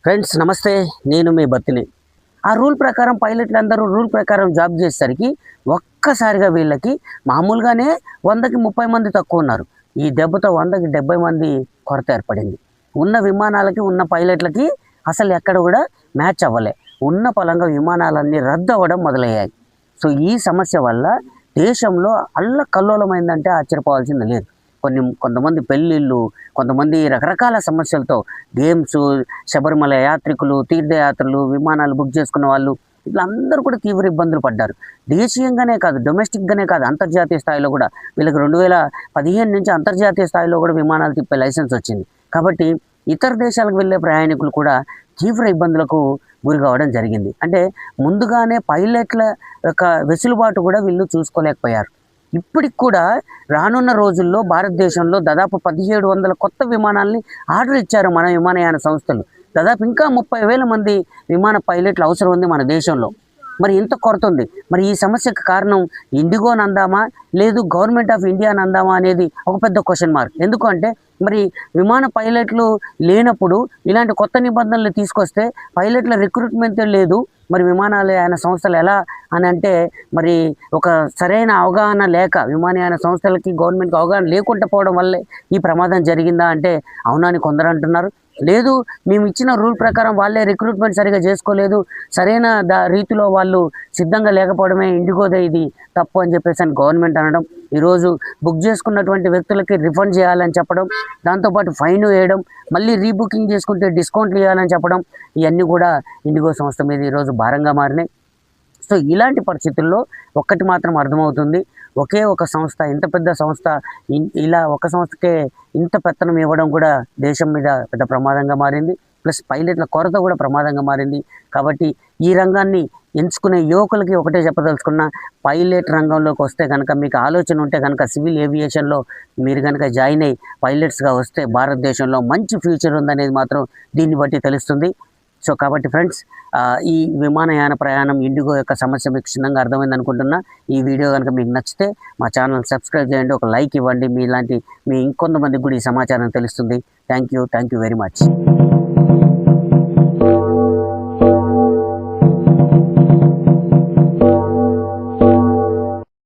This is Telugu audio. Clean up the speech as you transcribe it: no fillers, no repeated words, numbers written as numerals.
ఫ్రెండ్స్ నమస్తే, నేను మీ బత్తిని. ఆ రూల్ ప్రకారం పైలట్లు అందరూ రూల్ ప్రకారం జాబ్ చేసేసరికి ఒక్కసారిగా వీళ్ళకి మామూలుగానే 100కి 30 మంది తక్కువ ఉన్నారు. ఈ దెబ్బతో 100కి 70 మంది కొరత ఏర్పడింది. ఉన్న విమానాలకి ఉన్న పైలట్లకి అసలు ఎక్కడ కూడా మ్యాచ్ అవ్వలే. ఉన్న పలంగా విమానాలన్నీ రద్దు అవ్వడం మొదలయ్యాయి. సో ఈ సమస్య వల్ల దేశంలో అల్లకల్లోలమైందంటే ఆశ్చర్యపోవాల్సింది లేదు. కొంతమంది పెళ్ళిళ్ళు, కొంతమంది రకరకాల సమస్యలతో గేమ్స్, శబరిమల యాత్రికులు, తీర్థయాత్రలు, విమానాలు బుక్ చేసుకున్న వాళ్ళు ఇట్లా అందరూ కూడా తీవ్ర ఇబ్బందులు పడ్డారు. దేశీయంగానే కాదు, డొమెస్టిక్గానే కాదు, అంతర్జాతీయ స్థాయిలో కూడా వీళ్ళకి 2015 నుంచి అంతర్జాతీయ స్థాయిలో కూడా విమానాలు తిప్పే లైసెన్స్ వచ్చింది. కాబట్టి ఇతర దేశాలకు వెళ్ళే ప్రయాణికులు కూడా తీవ్ర ఇబ్బందులకు గురి కావడం జరిగింది. అంటే ముందుగానే పైలట్ల యొక్క వెసులుబాటు కూడా వీళ్ళు చూసుకోలేకపోయారు. ఇప్పటికి కూడా రానున్న రోజుల్లో భారతదేశంలో దాదాపు 1700 కొత్త విమానాలని ఆర్డర్ ఇచ్చారు మన విమానయాన సంస్థలు. దాదాపు ఇంకా 30,000 మంది విమాన పైలట్లు అవసరం ఉంది మన దేశంలో. మరి ఇంత కొరత ఉంది. మరి ఈ సమస్యకు కారణం ఇండిగోని అందామా, లేదు గవర్నమెంట్ ఆఫ్ ఇండియాని అందామా అనేది ఒక పెద్ద క్వశ్చన్ మార్క్. ఎందుకంటే మరి విమాన పైలట్లు లేనప్పుడు ఇలాంటి కొత్త నిబంధనలు తీసుకొస్తే పైలట్ల రిక్రూట్మెంట్ లేదు. మరి విమానాలయాన సంస్థలు ఎలా అని అంటే మరి ఒక సరైన అవగాహన లేక విమానయాన సంస్థలకి గవర్నమెంట్కి అవగాహన లేకుండా పోవడం వల్లే ఈ ప్రమాదం జరిగిందా అంటే అవునని కొందరు అంటున్నారు. లేదు, మేము ఇచ్చిన రూల్ ప్రకారం వాళ్ళే రిక్రూట్మెంట్ సరిగా చేసుకోలేదు, సరైన రీతిలో వాళ్ళు సిద్ధంగా లేకపోవడమే ఇండిగోదే ఇది తప్పు అని చెప్పేసి అని గవర్నమెంట్ అనడం, ఈరోజు బుక్ చేసుకున్నటువంటి వ్యక్తులకి రిఫండ్ చేయాలని చెప్పడం, దాంతోపాటు ఫైన్ వేయడం, మళ్ళీ రీబుకింగ్ చేసుకుంటే డిస్కౌంట్లు ఇవ్వాలని చెప్పడం, ఇవన్నీ కూడా ఇండిగో సంస్థ మీద ఈరోజు భారంగా మారినాయి. సో ఇలాంటి పరిస్థితుల్లో ఒక్కటి మాత్రం అర్థమవుతుంది, ఒకే ఒక సంస్థ, ఇంత పెద్ద సంస్థ ఇలా ఒక సంస్థకే ఇంత పెత్తనం ఇవ్వడం కూడా దేశం మీద పెద్ద ప్రమాదంగా మారింది. ప్లస్ పైలట్ల కొరత కూడా ప్రమాదంగా మారింది. కాబట్టి ఈ రంగాన్ని ఎంచుకునే యువకులకి ఒకటే చెప్పదలుచుకున్న, పైలట్ రంగంలోకి వస్తే కనుక మీకు ఆలోచన ఉంటే కనుక సివిల్ ఏవియేషన్లో మీరు కనుక జాయిన్ అయ్యి పైలట్స్గా వస్తే భారతదేశంలో మంచి ఫ్యూచర్ ఉందనేది మాత్రం దీన్ని బట్టి తెలుస్తుంది. సో కాబట్టి ఫ్రెండ్స్, ఈ విమానయాన ప్రయాణం ఇండిగో యొక్క సమస్య మీకు క్షుణ్ణంగా అర్థమైంది అనుకుంటున్నా. ఈ వీడియో కనుక మీకు నచ్చితే మా ఛానల్ సబ్స్క్రైబ్ చేయండి, ఒక లైక్ ఇవ్వండి. మీ ఇంకొంతమందికి కూడా ఈ సమాచారం తెలుస్తుంది. Thank you very much.